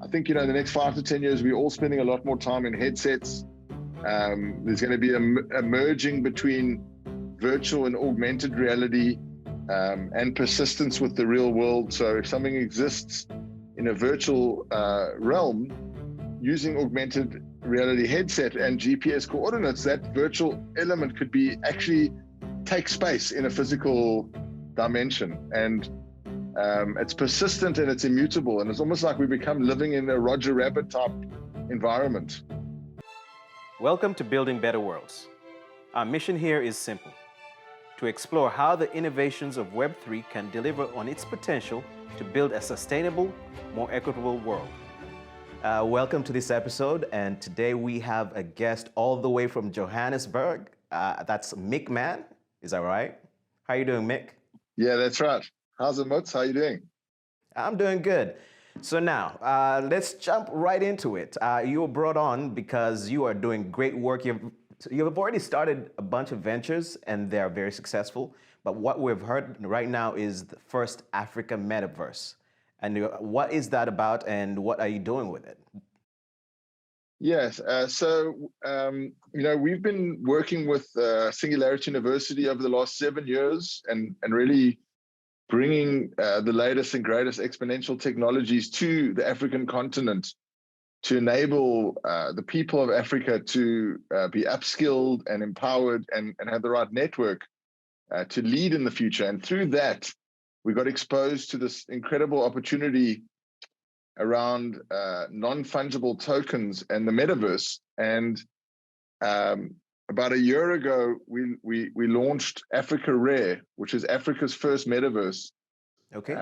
I think, in the next 5 to 10 years, we're all spending a lot more time in headsets. There's going to be a merging between virtual and augmented reality and persistence with the real world. So if something exists in a virtual realm using augmented reality headset and GPS coordinates, that virtual element could be actually take space in a physical dimension. And it's persistent and it's immutable. And it's almost like we become living in a Roger Rabbit type environment. Welcome to Building Better Worlds. Our mission here is simple: to explore how the innovations of Web3 can deliver on its potential to build a sustainable, more equitable world. Welcome to this episode, and today we have a guest all the way from Johannesburg. That's Mic Mann. Is that right? How are you doing, Mick? Yeah, that's right. How's it, Mutz? How are you doing? I'm doing good. So now, let's jump right into it. You were brought on because you are doing great work. You've already started a bunch of ventures, and they're very successful. But what we've heard right now is the first Africa Metaverse. And what is that about, and what are you doing with it? Yes. We've been working with Singularity University over the last 7 years and really bringing the latest and greatest exponential technologies to the African continent to enable the people of Africa to be upskilled and empowered and have the right network to lead in the future. And through that, we got exposed to this incredible opportunity around non-fungible tokens and the metaverse. And about a year ago, we launched AfricaRare, which is Africa's first metaverse. Okay.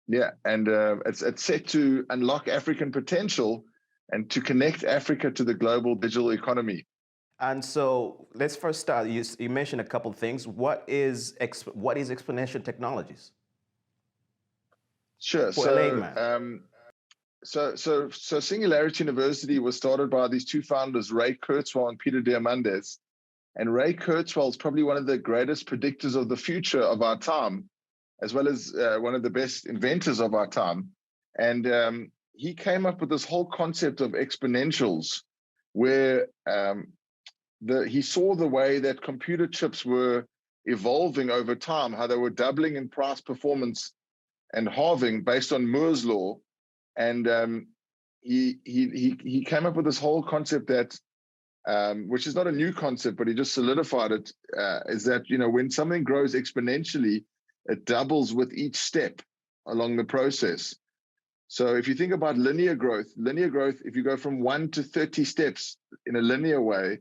It's set to unlock African potential and to connect Africa to the global digital economy. And so let's first start. You mentioned a couple of things. What is exponential technologies? Sure. For a layman. So Singularity University was started by these two founders, Ray Kurzweil and Peter Diamandis. And Ray Kurzweil is probably one of the greatest predictors of the future of our time, as well as one of the best inventors of our time. And he came up with this whole concept of exponentials, where he saw the way that computer chips were evolving over time, how they were doubling in price performance and halving based on Moore's law. And he came up with this whole concept that, which is not a new concept, but he just solidified it, is that, when something grows exponentially, it doubles with each step along the process. So if you think about linear growth, if you go from 1 to 30 steps in a linear way,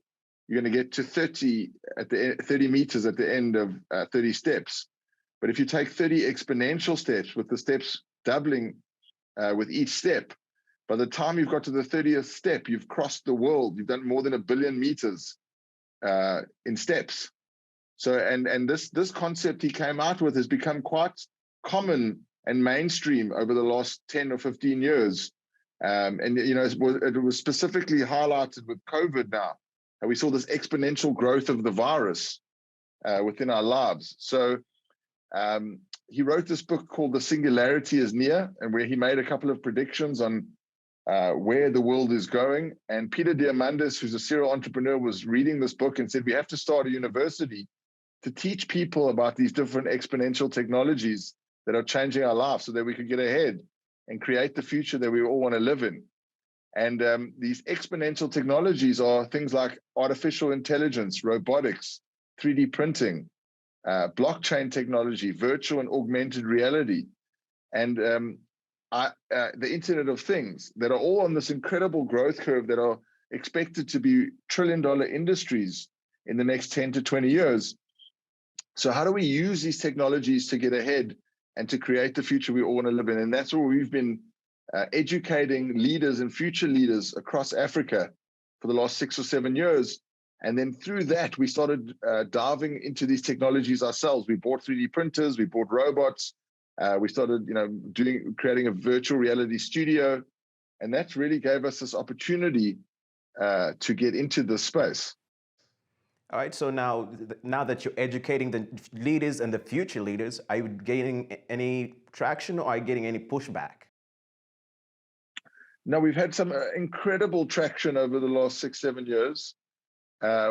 you're going to get to 30 meters at the end of 30 steps. But if you take 30 exponential steps, with the steps doubling with each step, by the time you've got to the 30th step, you've crossed the world. You've done more than 1 billion meters in steps. So, and this concept he came out with has become quite common and mainstream over the last 10 or 15 years. It was specifically highlighted with COVID now. And we saw this exponential growth of the virus within our lives. So he wrote this book called The Singularity is Near, and where he made a couple of predictions on where the world is going. And Peter Diamandis, who's a serial entrepreneur, was reading this book and said, we have to start a university to teach people about these different exponential technologies that are changing our lives so that we could get ahead and create the future that we all want to live in. And these exponential technologies are things like artificial intelligence, robotics, 3D printing, blockchain technology, virtual and augmented reality, and the Internet of Things, that are all on this incredible growth curve that are expected to be trillion-dollar industries in the next 10 to 20 years. So how do we use these technologies to get ahead and to create the future we all want to live in? And that's where we've been educating leaders and future leaders across Africa for the last 6 or 7 years. And then through that, we started diving into these technologies ourselves. We bought 3D printers, we bought robots, we started, creating a virtual reality studio, and that really gave us this opportunity to get into this space. All right, so now that you're educating the leaders and the future leaders, are you gaining any traction or are you getting any pushback? No, we've had some incredible traction over the last 6-7 years.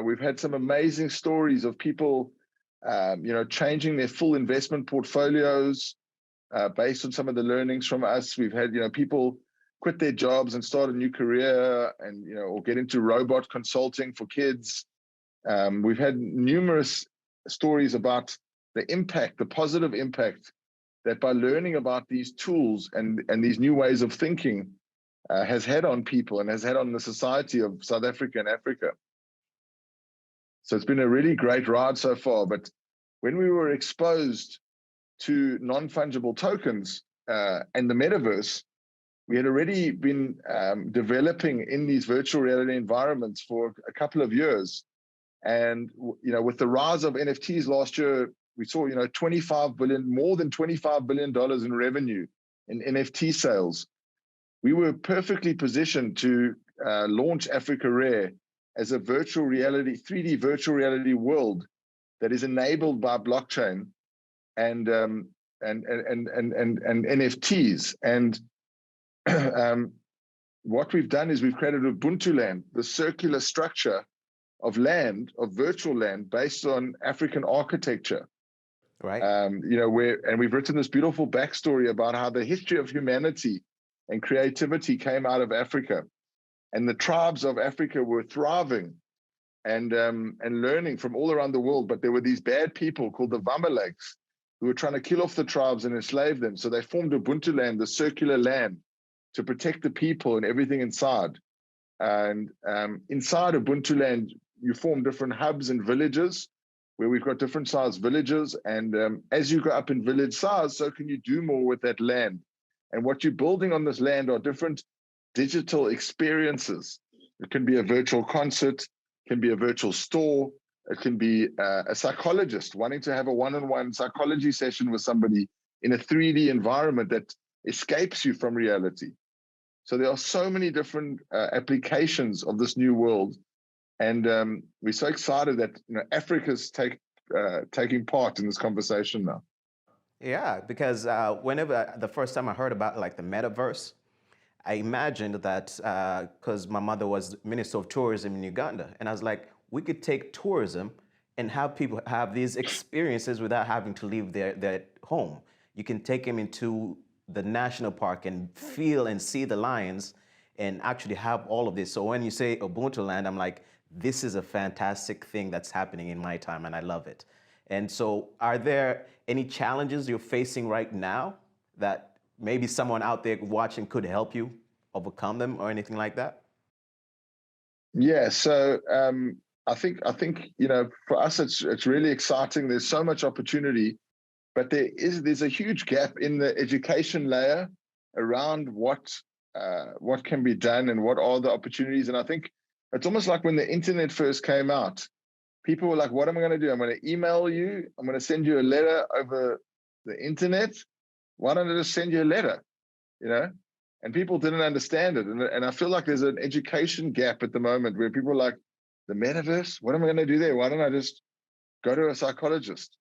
We've had some amazing stories of people, changing their full investment portfolios based on some of the learnings from us. We've had, people quit their jobs and start a new career, and or get into robot consulting for kids. We've had numerous stories about the positive impact that by learning about these tools and these new ways of thinking has had on people and has had on the society of South Africa and Africa. So it's been a really great ride so far. But when we were exposed to non-fungible tokens and the metaverse, we had already been developing in these virtual reality environments for a couple of years. And with the rise of NFTs last year, we saw more than $25 billion in revenue in NFT sales. We were perfectly positioned to launch AfricaRare as a virtual reality, 3D virtual reality world that is enabled by blockchain and NFTs. And what we've done is we've created Ubuntu land, the circular structure of land, of virtual land based on African architecture. Right. We've written this beautiful backstory about how the history of humanity and creativity came out of Africa, and the tribes of Africa were thriving and learning from all around the world. But there were these bad people called the Vamaleks who were trying to kill off the tribes and enslave them. So they formed Ubuntu land, the circular land, to protect the people and everything inside. And inside Ubuntu land, you form different hubs and villages where we've got different sized villages. And as you go up in village size, so can you do more with that land. And what you're building on this land are different digital experiences. It can be a virtual concert, it can be a virtual store, it can be a psychologist wanting to have a one-on-one psychology session with somebody in a 3D environment that escapes you from reality. So there are so many different applications of this new world. And we're so excited that Africa's taking part in this conversation now. Yeah, because whenever the first time I heard about like the metaverse, I imagined that because my mother was Minister of Tourism in Uganda, and I was like, we could take tourism and have people have these experiences without having to leave their home. You can take them into the national park and feel and see the lions and actually have all of this. So when you say Ubuntu land, I'm like, this is a fantastic thing that's happening in my time, and I love it. And so are there any challenges you're facing right now that maybe someone out there watching could help you overcome them or anything like that? Yeah, so I think for us it's really exciting. There's so much opportunity, but there's a huge gap in the education layer around what can be done and what are the opportunities. And I think it's almost like when the internet first came out, people were like, what am I going to do? I'm going to email you. I'm going to send you a letter over the internet. Why don't I just send you a letter? And people didn't understand it. And I feel like there's an education gap at the moment where people are like, the metaverse, what am I going to do there? Why don't I just go to a psychologist?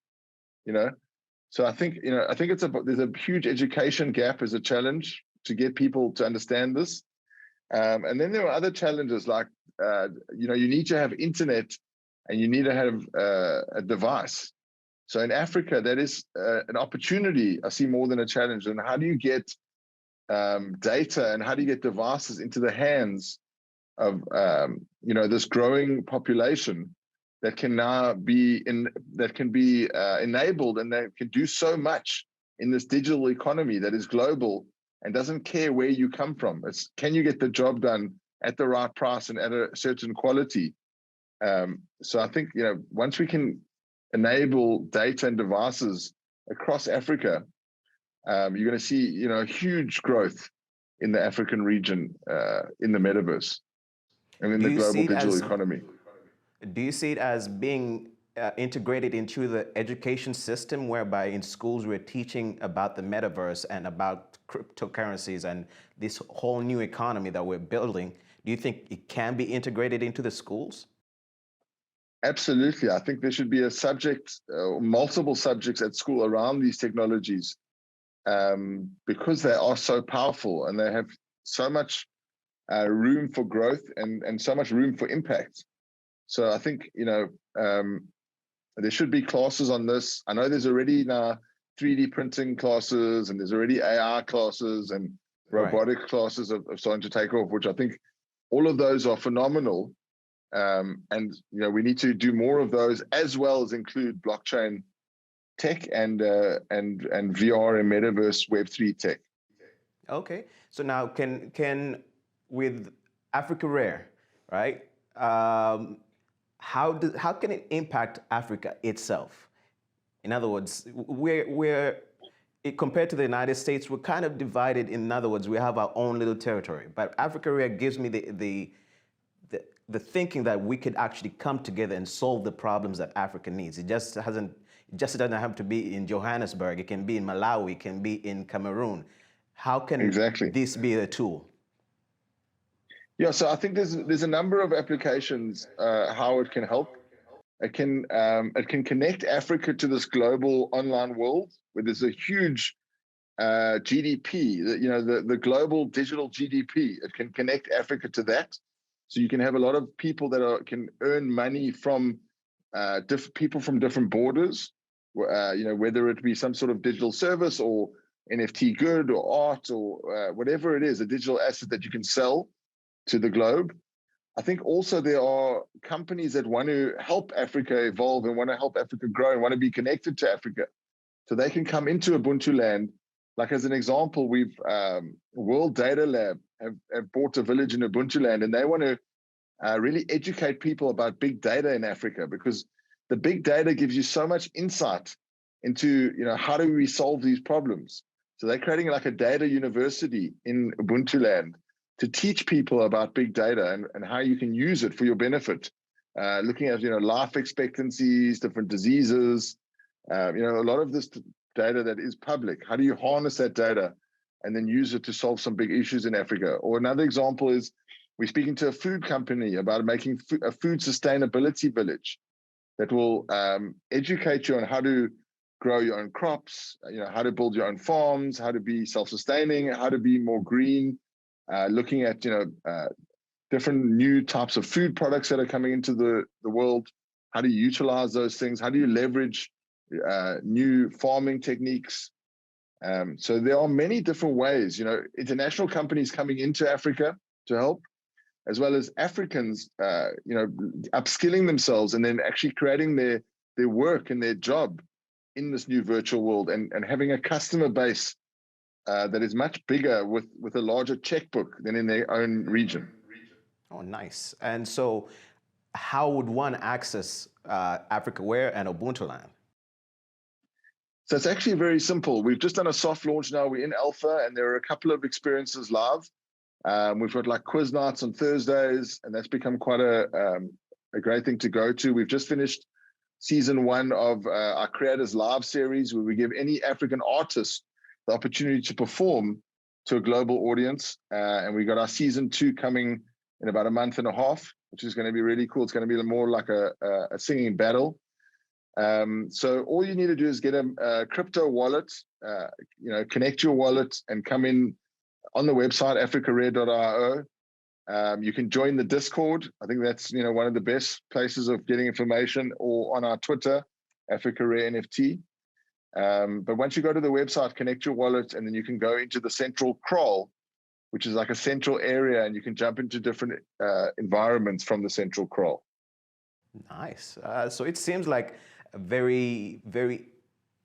So I think there's a huge education gap as a challenge to get people to understand this. And then there are other challenges like, you need to have internet and you need to have a device. So in Africa, that is an opportunity I see more than a challenge. And how do you get data and how do you get devices into the hands of this growing population that can now be enabled and that can do so much in this digital economy that is global and doesn't care where you come from. It's can you get the job done at the right price and at a certain quality. So I think once we can enable data and devices across Africa, you're going to see huge growth in the African region in the metaverse and in the global digital economy. Do you see it as being integrated into the education system, whereby in schools we're teaching about the metaverse and about cryptocurrencies and this whole new economy that we're building? Do you think it can be integrated into the schools? Absolutely. I think there should be a subject, multiple subjects at school around these technologies because they are so powerful and they have so much room for growth and so much room for impact. So I think, there should be classes on this. I know there's already now 3D printing classes, and there's already AI classes and robotic classes of starting to take off, which I think all of those are phenomenal. And we need to do more of those, as well as include blockchain tech and VR and metaverse Web3 tech. Okay, so now can with AfricaRare, right? How can it impact Africa itself? In other words, compared to the United States, we're kind of divided. In other words, we have our own little territory. But AfricaRare gives me the thinking that we could actually come together and solve the problems that Africa needs. It just doesn't have to be in Johannesburg. It can be in Malawi. It can be in Cameroon. How can this be a tool? Yeah, so I think there's a number of applications how it can help. It can connect Africa to this global online world where there's a huge GDP. The global digital GDP. It can connect Africa to that, so you can have a lot of people that can earn money from people from different borders. Whether it be some sort of digital service or NFT good or art or whatever it is, a digital asset that you can sell to the globe. I think also there are companies that want to help Africa evolve and want to help Africa grow and want to be connected to Africa. So they can come into Ubuntu land. Like as an example, we've World Data Lab have bought a village in Ubuntu land, and they want to really educate people about big data in Africa, because the big data gives you so much insight into, how do we solve these problems? So they're creating like a data university in Ubuntu land to teach people about big data and how you can use it for your benefit. Looking at, life expectancies, different diseases, a lot of this data that is public. How do you harness that data and then use it to solve some big issues in Africa? Or another example is we're speaking to a food company about making a food sustainability village that will educate you on how to grow your own crops, how to build your own farms, how to be self-sustaining, how to be more green, looking at, different new types of food products that are coming into the world, how do you utilize those things, how do you leverage new farming techniques. So there are many different ways, international companies coming into Africa to help, as well as Africans, upskilling themselves and then actually creating their work and their job in this new virtual world and having a customer base that is much bigger with a larger checkbook than in their own region. Oh, nice. And so how would one access AfricaRare and Ubuntu land? So it's actually very simple. We've just done a soft launch now. We're in alpha, and there are a couple of experiences live. We've got like quiz nights on Thursdays, and that's become quite a great thing to go to. We've just finished season 1 of our Creators Live series, where we give any African artist the opportunity to perform to a global audience. And we got our season 2 coming in about a month and a half, which is going to be really cool. It's going to be more like a singing battle. So all you need to do is get a crypto wallet, connect your wallet and come in on the website, africarare.io. You can join the Discord. I think that's, one of the best places of getting information, or on our Twitter, AfricaRare NFT. But once you go to the website, connect your wallet, and then you can go into the central crawl, which is like a central area, and you can jump into different environments from the central crawl. Nice. So it seems like a very, very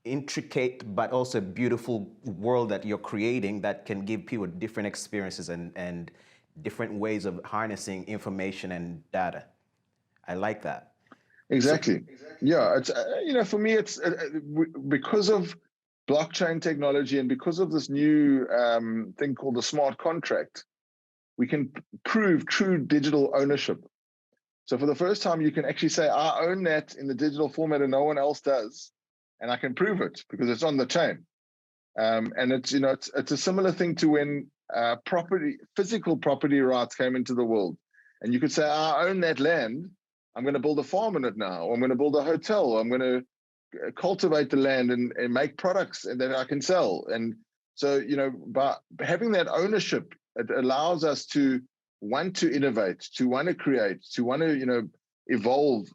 intricate but also beautiful world that you're creating that can give people different experiences and different ways of harnessing information and data. I like that. Exactly. Yeah, it's for me, it's because of blockchain technology and because of this new thing called the smart contract, we can prove true digital ownership. So for the first time, you can actually say, I own that in the digital format and no one else does, and I can prove it because it's on the chain. And it's it's a similar thing to when physical property rights came into the world, and you could say, I own that land. I'm going to build a farm on it now. Or I'm going to build a hotel. Or I'm going to cultivate the land and make products that I can sell. And so, by having that ownership, it allows us to want to innovate, to want to create, to want to, evolve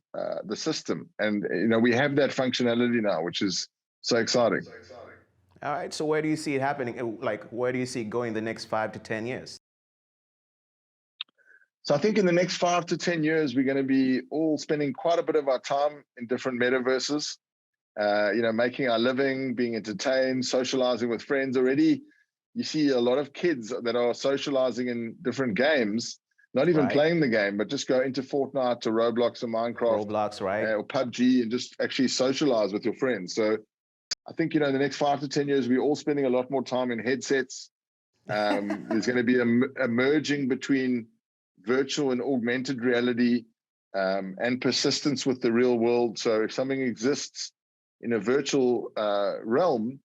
the system. And, we have that functionality now, which is so exciting. All right, so where do you see it happening? Like, where do you see it going the next 5 to 10 years? So I think in the next 5 to 10 years, we're going to be all spending quite a bit of our time in different metaverses, making our living, being entertained, socializing with friends. Already, you see a lot of kids that are socializing in different games, not even playing the game, but just go into Fortnite or Roblox or Minecraft. Roblox, right? Or PUBG, and just actually socialize with your friends. So I think, in the next 5 to 10 years, we're all spending a lot more time in headsets. There's going to be a merging between virtual and augmented reality and persistence with the real world. So if something exists in a virtual realm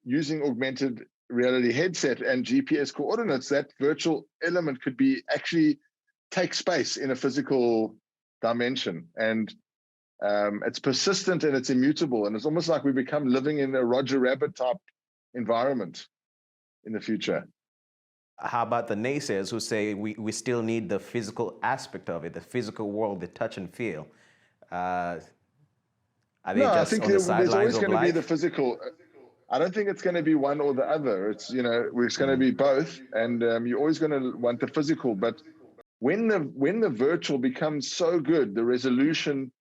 using augmented reality headset and GPS coordinates, that virtual element could be actually take space in a physical dimension. And it's persistent and it's immutable. And it's almost like we become living in a Roger Rabbit type environment in the future. How about the naysayers who say we still need the physical aspect of it, the physical world, the touch and feel? Are they No, I just think on the there's sidelines always of going to be life? the physical. I don't think it's going to be one or the other. It's, it's going to be both. And you're always going to want the physical. But when the virtual becomes so good, the resolution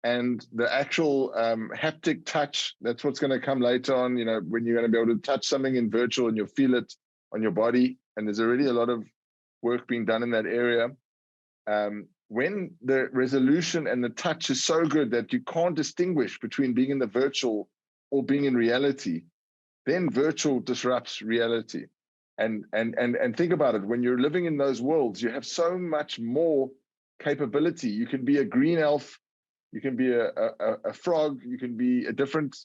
and the actual haptic touch, that's what's going to come later on, when you're going to be able to touch something in virtual and you'll feel it on your body. And there's already a lot of work being done in that area. When the resolution and the touch is so good that you can't distinguish between being in the virtual or being in reality, then virtual disrupts reality. And think about it. When you're living in those worlds, you have so much more capability. You can be a green elf, you can be a frog, you can be a different,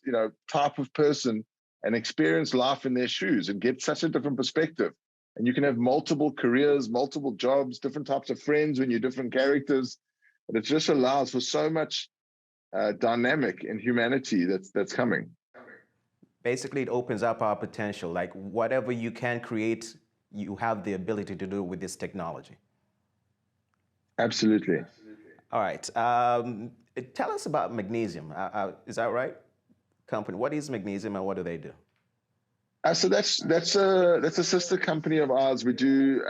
type of person and experience life in their shoes and get such a different perspective. And you can have multiple careers, multiple jobs, different types of friends when you're different characters. And it just allows for so much dynamic in humanity that's coming. Basically, it opens up our potential. Like whatever you can create, you have the ability to do with this technology. Absolutely. All right. Tell us about Magnesium. Is that right? Company. What is Magnesium and what do they do? So that's a sister company of ours. We do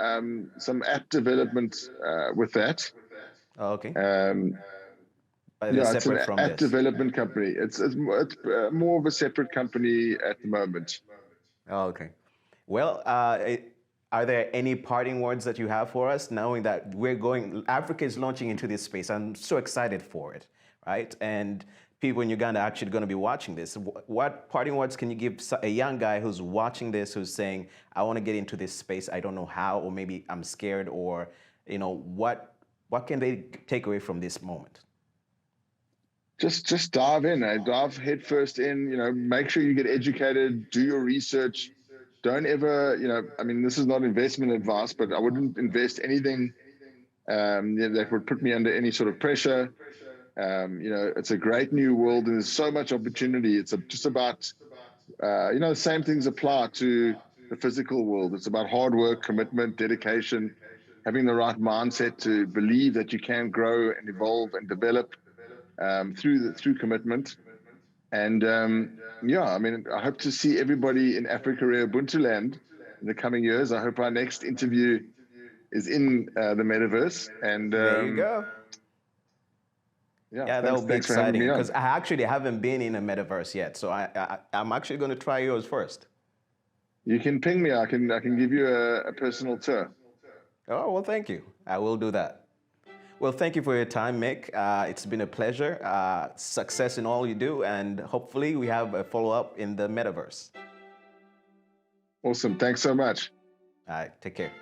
some app development with that. Oh, okay. It's an app development company. It's more of a separate company at the moment. Oh, okay. Well, are there any parting words that you have for us, knowing that Africa is launching into this space? I'm so excited for it, right? And people in Uganda are actually going to be watching this. What parting words can you give a young guy who's watching this, who's saying, I want to get into this space, I don't know how, or maybe I'm scared, or, what can they take away from this moment? Just dive in, dive headfirst in, make sure you get educated, do your research. Don't ever, this is not investment advice, but I wouldn't invest anything that would put me under any sort of pressure. It's a great new world and there's so much opportunity. It's just about, the same things apply to the physical world. It's about hard work, commitment, dedication, having the right mindset to believe that you can grow and evolve and develop through commitment. And I hope to see everybody in AfricaRare Ubuntu land in the coming years. I hope our next interview is in the metaverse. And there you go. Yeah, that would be exciting because I actually haven't been in a metaverse yet, so I'm actually going to try yours first. You can ping me. I can give you a personal tour. Oh, well, thank you. I will do that. Well, thank you for your time, Mick. It's been a pleasure. Success in all you do, and hopefully we have a follow-up in the metaverse. Awesome. Thanks so much. All right. Take care.